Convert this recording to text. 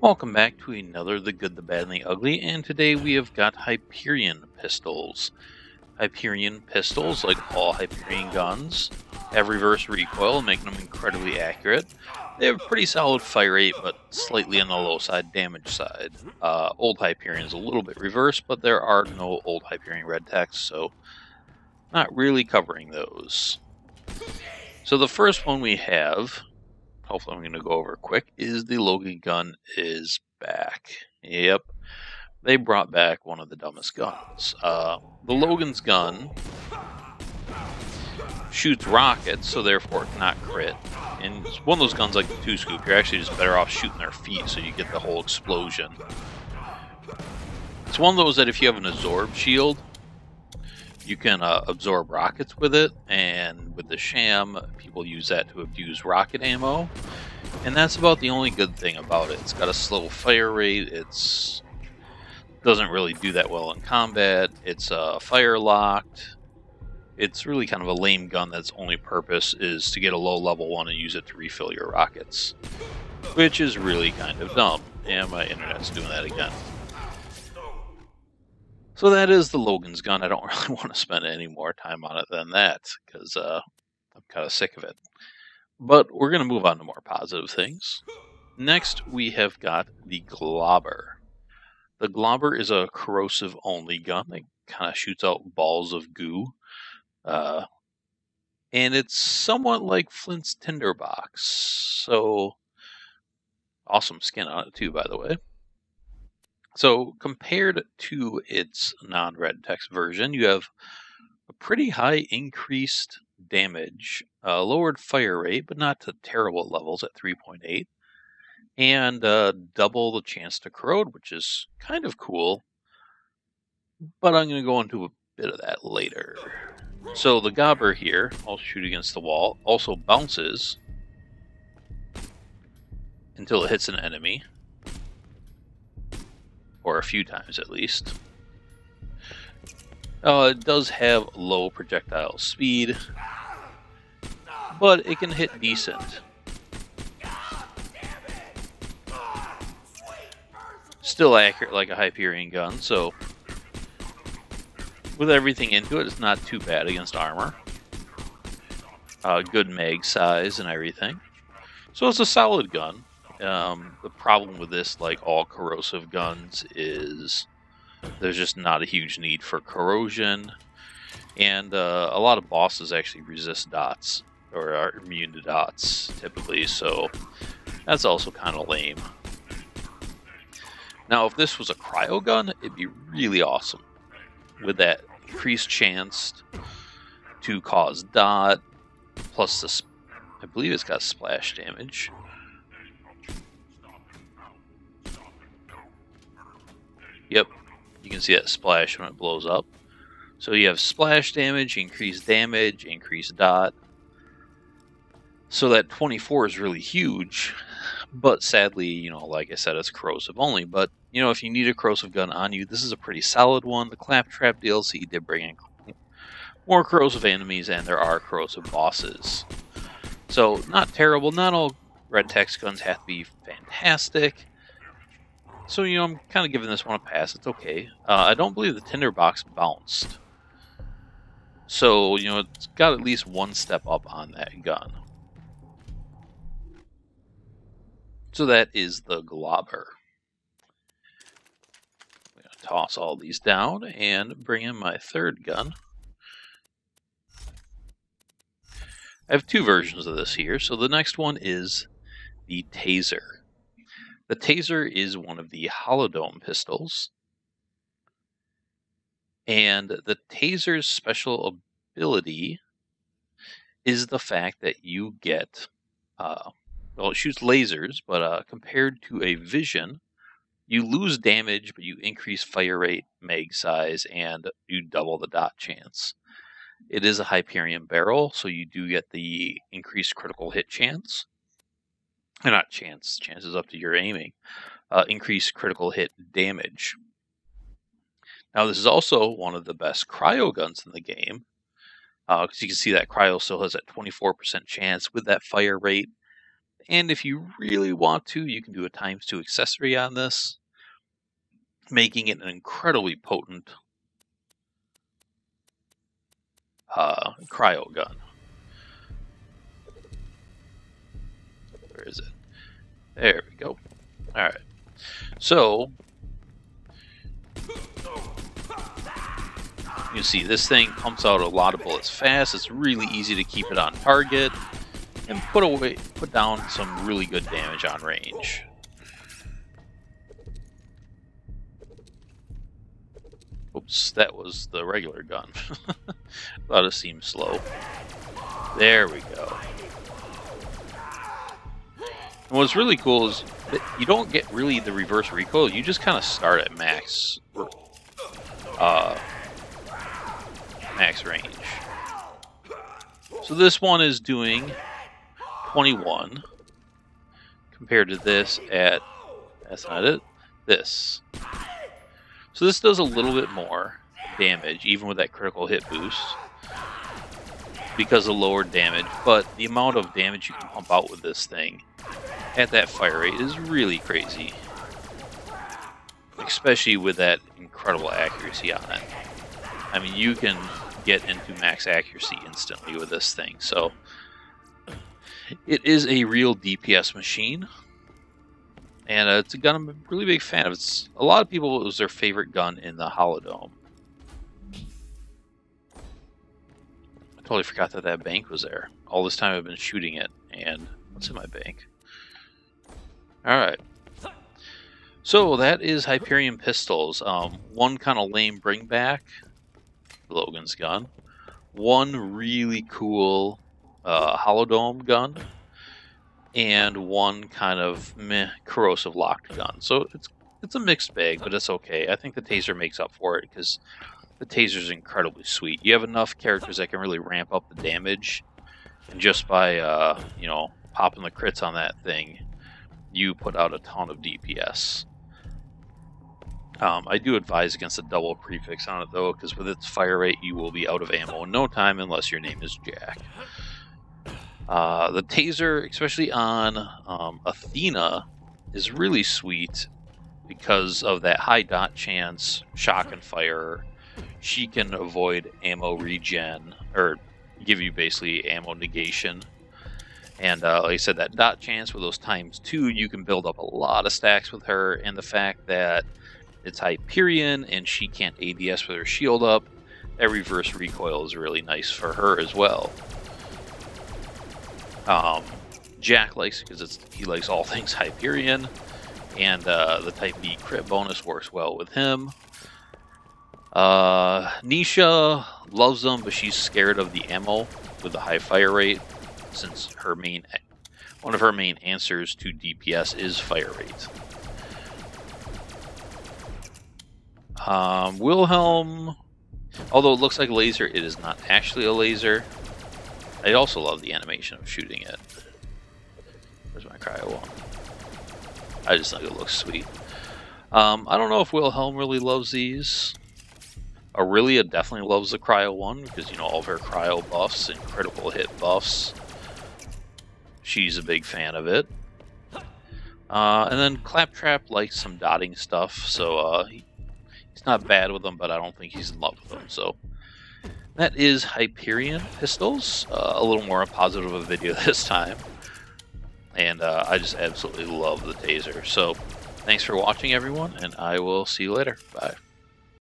Welcome back to another The Good, the Bad, and the Ugly, and today we have got Hyperion pistols. Hyperion pistols, like all Hyperion guns, have reverse recoil, making them incredibly accurate. They have a pretty solid fire rate, but slightly on the low side, damage side. Old Hyperion is a little bit reverse, but there are no old Hyperion red techs, so not really covering those. So the first one we have, hopefully I'm going to go over quick, is the Logan Gun is back. Yep, they brought back one of the dumbest guns. The Logan's gun shoots rockets, so therefore it cannot crit. And it's one of those guns like the 2-scoop, you're actually just better off shooting their feet so you get the whole explosion. It's one of those that if you have an absorb shield, you can absorb rockets with it, and with the sham, people use that to abuse rocket ammo. And that's about the only good thing about it. It's got a slow fire rate, it's doesn't really do that well in combat, it's fire locked. It's really kind of a lame gun that's only purpose is to get a low level one and use it to refill your rockets. Which is really kind of dumb. And my internet's doing that again. So that is the Logan's gun. I don't really want to spend any more time on it than that, because I'm kind of sick of it. But we're going to move on to more positive things. Next, we have got the Glomer. The Glomer is a corrosive-only gun. It kind of shoots out balls of goo. And it's somewhat like Flint's Tinderbox. So, awesome skin on it too, by the way. So, compared to its non-red text version, you have a pretty high increased damage, lowered fire rate, but not to terrible levels at 3.8, and double the chance to corrode, which is kind of cool, but I'm going to go into a bit of that later. So the Gobber here, I'll shoot against the wall, also bounces until it hits an enemy, or a few times at least. It does have low projectile speed, but it can hit decent. Still accurate like a Hyperion gun, so with everything into it, it's not too bad against armor. Good mag size and everything. So it's a solid gun. The problem with this, like all corrosive guns, is there's just not a huge need for corrosion. And a lot of bosses actually resist dots, or are immune to dots, typically, so that's also kind of lame. Now, if this was a cryo gun, it'd be really awesome. With that increased chance to cause dot, plus the, I believe it's got splash damage. Yep, you can see that splash when it blows up. So you have splash damage, increased dot. So that 24 is really huge, but sadly, you know, like I said, it's corrosive only. But, you know, if you need a corrosive gun on you, this is a pretty solid one. The Claptrap DLC did bring in more corrosive enemies, and there are corrosive bosses. So, not terrible. Not all red text guns have to be fantastic. So, you know, I'm kind of giving this one a pass. It's okay. I don't believe the Tinderbox bounced. So, you know, it's got at least one step up on that gun. So that is the Glomer. I'm going to toss all these down and bring in my third gun. I have two versions of this here. So the next one is the Taser. The Taser is one of the Holodome pistols. And the Taser's special ability is the fact that you get... well, it shoots lasers, but compared to a vision, you lose damage, but you increase fire rate, mag size, and you double the dot chance. It is a Hyperion barrel, so you do get the increased critical hit chance. Not chance, chance is up to your aiming. Increased critical hit damage. Now, this is also one of the best cryo guns in the game, because you can see that cryo still has that 24% chance with that fire rate. And if you really want to, you can do a ×2 accessory on this, making it an incredibly potent cryo gun. Where is it? There we go. Alright. So, you can see this thing pumps out a lot of bullets fast. It's really easy to keep it on target and put down some really good damage on range. Oops, that was the regular gun. Thought it seemed slow. There we go. And what's really cool is that you don't get really the reverse recoil. You just kind of start at max range. So this one is doing 21 compared to this at, that's not it, this. So this does a little bit more damage, even with that critical hit boost, because of lower damage, but the amount of damage you can pump out with this thing at that fire rate is really crazy. Especially with that incredible accuracy on it. I mean, you can get into max accuracy instantly with this thing, so it is a real DPS machine. And it's a gun I'm a really big fan of. It's a lot of people, it was their favorite gun in the Holodome. I totally forgot that that bank was there. All this time I've been shooting it, and what's in my bank? Alright. So that is Hyperion pistols. One kind of lame bring back, Logan's gun. One really cool Holodome gun. And one kind of meh corrosive locked gun. So it's a mixed bag, but it's okay. I think the Taser makes up for it because the Taser is incredibly sweet. You have enough characters that can really ramp up the damage, and just by you know, popping the crits on that thing, you put out a ton of DPS. I do advise against a double prefix on it though, because with its fire rate, you will be out of ammo in no time unless your name is Jack. The Taser, especially on Athena, is really sweet because of that high dot chance, shock and fire. She can avoid ammo regen, or give you basically ammo negation. And like I said, that dot chance with those ×2, you can build up a lot of stacks with her. And the fact that it's Hyperion and she can't ADS with her shield up, that reverse recoil is really nice for her as well. Jack likes it because he likes all things Hyperion, and the Type B crit bonus works well with him. Nisha loves them, but she's scared of the ammo with the high fire rate, since one of her main answers to DPS is fire rate. Wilhelm, although it looks like a laser, it is not actually a laser. I also love the animation of shooting it. Where's my cryo one? I just think it looks sweet. I don't know if Wilhelm really loves these. Aurelia definitely loves the cryo one because, you know, all of her cryo buffs and critical hit buffs. She's a big fan of it. And then Claptrap likes some dotting stuff, so he's not bad with them, but I don't think he's in love with them. So that is Hyperion pistols. A little more positive of a video this time. And I just absolutely love the Taser. So thanks for watching, everyone, and I will see you later. Bye.